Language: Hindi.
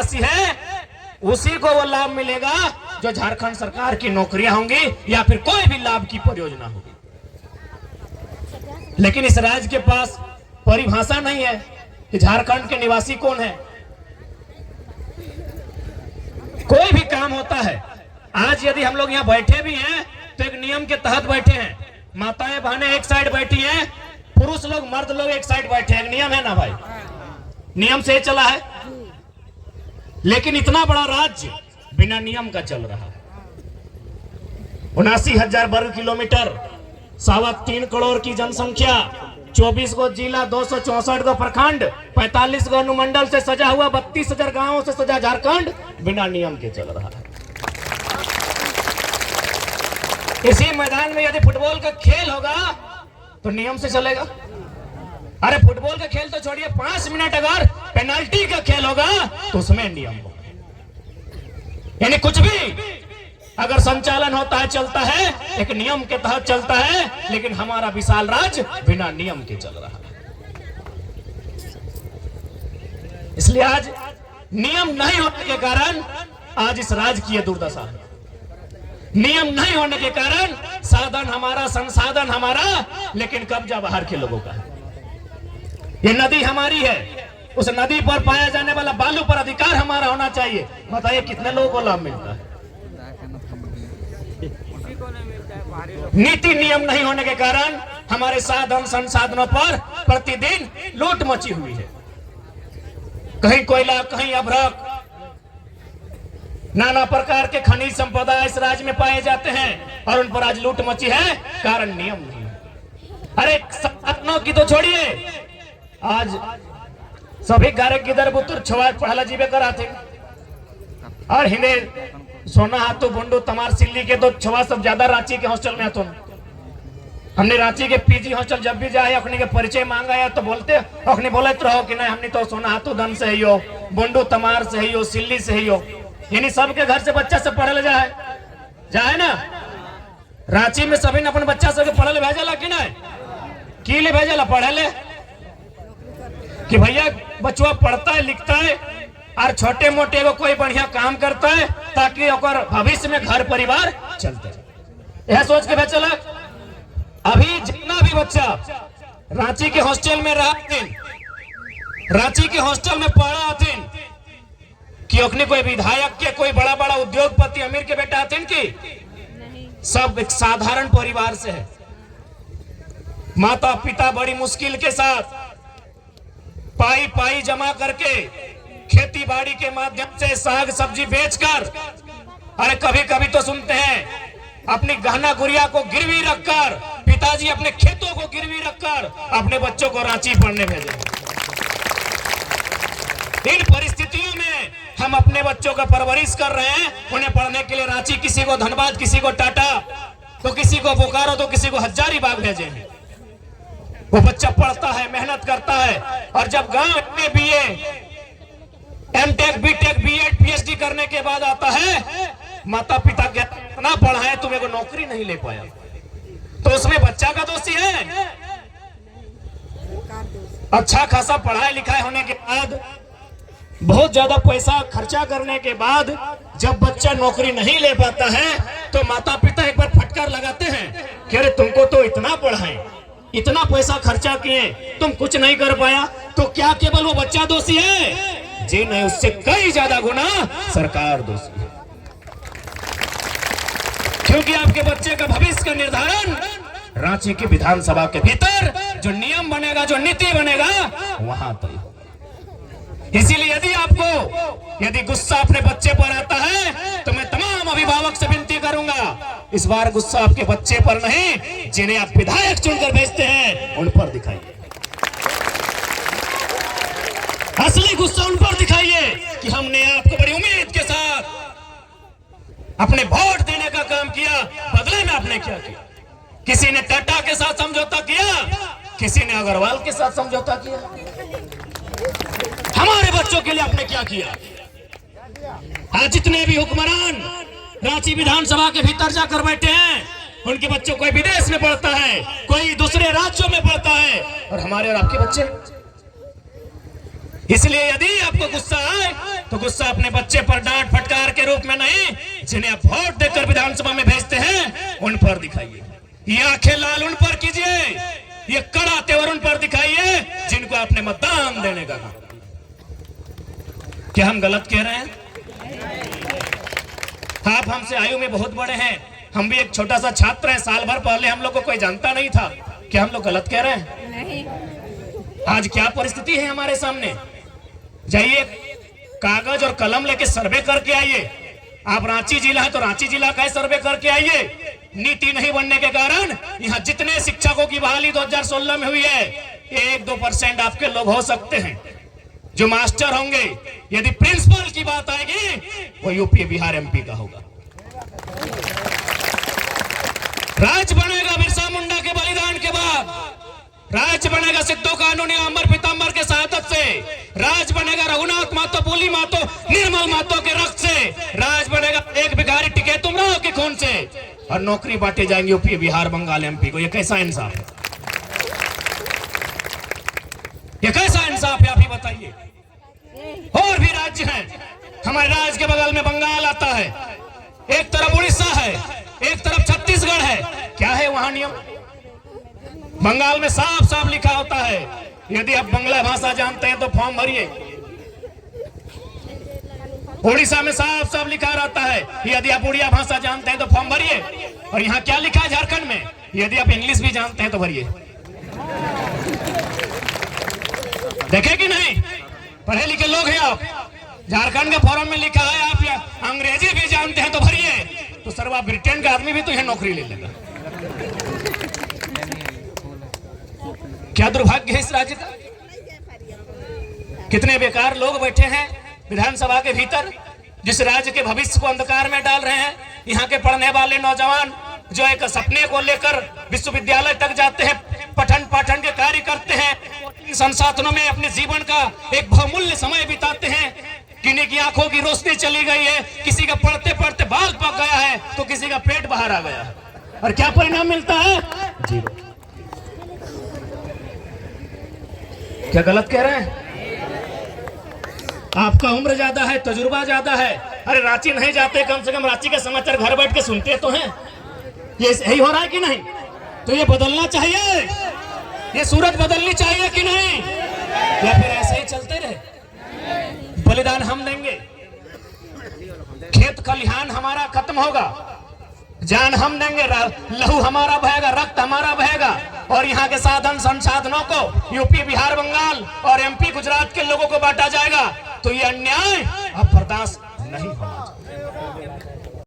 निवासी है उसी को वो लाभ मिलेगा जो झारखंड सरकार की नौकरियां होंगी या फिर कोई भी लाभ की परियोजना होगी। लेकिन इस राज्य के पास परिभाषा नहीं है कि झारखंड के निवासी कौन है। कोई भी काम होता है, आज यदि हम लोग यहाँ बैठे भी हैं तो एक नियम के तहत बैठे हैं। माताएं बहनें एक साइड बैठी हैं, पुरुष लोग मर्द लोग एक साइड बैठे हैं। नियम है ना भाई, नियम से चला है। लेकिन इतना बड़ा राज्य बिना नियम का चल रहा है। 79,000 वर्ग किलोमीटर, 3.25 करोड़ की जनसंख्या, 24 गो जिला, 264 गो प्रखंड, 45 गो अनुमंडल से सजा हुआ, 32,000 गांवों से सजा झारखंड बिना नियम के चल रहा है। इसी मैदान में यदि फुटबॉल का खेल होगा तो नियम से चलेगा। अरे फुटबॉल का खेल तो छोड़िए, 5 मिनट अगर पेनाल्टी का खेल होगा तो उसमें नियम होगा। यानी कुछ भी अगर संचालन होता है, चलता है, एक नियम के तहत चलता है। लेकिन हमारा विशाल राज्य बिना नियम के चल रहा है। इसलिए आज नियम नहीं होने के कारण आज इस राज्य की यह दुर्दशा है। नियम नहीं होने के कारण साधन हमारा, संसाधन हमारा, लेकिन कब्जा बाहर के लोगों का है। ये नदी हमारी है, उस नदी पर पाया जाने वाला बालू पर अधिकार हमारा होना चाहिए। बताइए कितने लोगों को लाभ मिलता है। नीति नियम नहीं होने के कारण हमारे साधन संसाधनों पर प्रतिदिन लूट मची हुई है। कहीं कोयला, कहीं अभ्रक, नाना प्रकार के खनिज संपदा इस राज्य में पाए जाते हैं और उन पर आज लूट मची है, कारण नियम नहीं है। अरे संसाधनों की तो छोड़िए, आज सभी गारे किधर बुतुर छवा पहला जीवे कराते और हिंदे सोना हाथू बुंडू तमार सिल्ली के तो छवा सब ज्यादा रांची के हॉस्टल में आते। हमने रांची के पीजी हॉस्टल जब भी जाए अपने के परिचय मांगा है तो बोलते अपने बोलते रहो कि नहीं हमने तो सोना हाथू धन से ही हो, बुंडू तमार से ही हो, सिल्ली से ही हो। यानी सबके घर से बच्चा से पढ़े ले जाए ना। रांची में सभी ने अपन बच्चा सबके पढ़े ले भेजला कि नहीं, की ले भेजला पढ़े ले कि भैया बच्चा पढ़ता है, लिखता है और छोटे मोटे को कोई बढ़िया काम करता है ताकि भविष्य में घर परिवार चलते रहे। यह सोच के भेजला। अभी जितना भी बच्चा रांची के हॉस्टल में रहा, रांची के हॉस्टल में पढ़ा थे कि अपने कोई विधायक के, कोई बड़ा बड़ा उद्योगपति अमीर के बेटा आते कि सब एक साधारण परिवार से है। माता पिता बड़ी मुश्किल के साथ पाई पाई जमा करके खेती बाड़ी के माध्यम से साग सब्जी बेचकर, अरे कभी कभी तो सुनते हैं अपनी गहना गुड़िया को गिरवी रखकर, पिताजी अपने खेतों को गिरवी रखकर अपने बच्चों को रांची पढ़ने भेजे। इन परिस्थितियों में हम अपने बच्चों का परवरिश कर रहे हैं, उन्हें पढ़ने के लिए रांची, किसी को धनबाद, किसी को टाटा, तो किसी को बोकारो, तो किसी को हजारीबाग भेजे हैं। वो बच्चा पढ़ता है, मेहनत करता है और जब गांव में BA, MTech, BTech, BEd, PhD करने के बाद आता है, माता पिता कहते इतना पढ़ा है तुम्हें को नौकरी नहीं ले पाया, तो उसमें बच्चा का दोषी है। अच्छा खासा पढ़ाई लिखाई होने के बाद, बहुत ज्यादा पैसा खर्चा करने के बाद जब बच्चा नौकरी नहीं ले पाता है तो माता पिता एक बार फटकार लगाते हैं कि अरे तुमको तो इतना पढ़ाए, इतना पैसा खर्चा किए, तुम कुछ नहीं कर पाया, तो क्या केवल वो बच्चा दोषी है? जी नहीं, उससे कई ज्यादा गुना सरकार दोषी है। क्योंकि आपके बच्चे का भविष्य का निर्धारण रांची की विधानसभा के भीतर जो नियम बनेगा, जो नीति बनेगा, वहां तय होगा। इसीलिए यदि गुस्सा अपने बच्चे पर आता है तो मैं तमाम अभिभावक से विनती करूंगा, इस बार गुस्सा आपके बच्चे पर नहीं, जिन्हें आप विधायक चुनकर भेजते हैं उन पर दिखाइए। असली गुस्सा उन पर दिखाइए कि हमने आपको बड़ी उम्मीद के साथ अपने वोट देने का काम किया, बदले में आपने क्या किया? किसी ने टाटा के साथ समझौता किया, किसी ने अग्रवाल के साथ समझौता किया। हमारे बच्चों के लिए आपने क्या किया? आज जितने भी हुक्मरान रांची विधानसभा के भीतर जाकर बैठे हैं, उनके बच्चों कोई विदेश में पढ़ता है, कोई दूसरे राज्यों में पढ़ता है, और हमारे और आपके बच्चे। इसलिए यदि आपको गुस्सा आए तो गुस्सा अपने बच्चे पर डांट फटकार के रूप में नहीं, जिन्हें आप वोट देकर विधानसभा में भेजते हैं उन पर दिखाइए। ये आंखें लाल उन पर कीजिए, ये कड़ा तेवर उन पर दिखाइए जिनको आपने मतदान देने का कहा। क्या हम गलत कह रहे हैं? आप हमसे आयु में बहुत बड़े हैं, हम भी एक छोटा सा छात्र हैं, साल भर पहले हम लोग को कोई जानता नहीं था। क्या हम लोग गलत कह रहे हैं? नहीं। आज क्या परिस्थिति है हमारे सामने? जाइए कागज और कलम लेके सर्वे करके आइए। आप रांची जिला है तो रांची जिला का सर्वे करके आइए। नीति नहीं बनने के कारण यहाँ जितने शिक्षकों की बहाली 2016 में हुई है, 1-2% आपके लोग हो सकते हैं जो मास्टर होंगे। यदि प्रिंसिपल की बात आएगी वो यूपी बिहार एमपी का होगा। राज बनेगा बिरसा मुंडा के बलिदान के बाद, राज बनेगा सिद्धू कानूनी अमर पीताम्बर के शहादत से, राज बनेगा रघुनाथ मातो, पुली मातो, निर्मल मातो के रक्त से, राज बनेगा एक भिखारी टिकैत उमराव के खून से, और नौकरी बांटे जाएंगे यूपी बिहार बंगाल एमपी को। ये कैसा इंसाफ है? ये कैसा इंसाफ है? आप ही बताइए। और भी राज्य हैं, हमारे राज्य के बगल में बंगाल आता है, एक तरफ उड़ीसा है, एक तरफ छत्तीसगढ़ है। क्या है वहां नियम? बंगाल में साफ साफ लिखा होता है, यदि आप बंगला भाषा जानते हैं तो फॉर्म भरिए। उड़ीसा में साफ साफ लिखा रहता है, यदि आप उड़िया भाषा जानते हैं तो फॉर्म भरिए। और यहाँ क्या लिखा है झारखंड में? यदि आप इंग्लिश भी जानते हैं तो भरिए। देखे कि नहीं? पढ़े लिखे लोग हैं आप। झारखंड के फॉर्म में लिखा है आप या अंग्रेजी भी जानते हैं तो भरिए। तो सर्वा ब्रिटेन का आदमी भी तो यहाँ नौकरी ले लेगा। क्या दुर्भाग्य है इस राज्य का। कितने बेकार लोग बैठे हैं विधानसभा के भीतर, जिस राज्य के भविष्य को अंधकार में डाल रहे हैं। यहाँ के पढ़ने वाले नौजवान जो एक सपने को लेकर विश्वविद्यालय तक जाते हैं, पठन पाठन के कार्य करते हैं, संसाधनों में अपने जीवन का एक बहुमूल्य समय बिताते हैं। किन्हीं की आंखों की रोशनी चली गई है, किसी का पढ़ते पढ़ते बाल पक गया है, तो किसी का पेट बाहर आ गया है, और क्या परिणाम मिलता है? जीरो। क्या गलत कह रहे हैं? आपका उम्र ज्यादा है, तजुर्बा ज्यादा है। अरे रांची नहीं जाते, कम से कम रांची के समाचार घर बैठ के सुनते तो हैं। ये सही हो रहा है कि नहीं? तो ये बदलना चाहिए, ये सूरत बदलनी चाहिए कि नहीं? या फिर ऐसे ही चलते रहे? बलिदान हम देंगे, खेत खलिहान हमारा खत्म होगा, जान हम देंगे, लहू हमारा बहेगा, रक्त हमारा बहेगा, और यहाँ के साधन संसाधनों को यूपी बिहार बंगाल और एमपी गुजरात के लोगों को बांटा जाएगा। तो ये अन्याय अब बर्दाश्त नहीं होना चाहिए।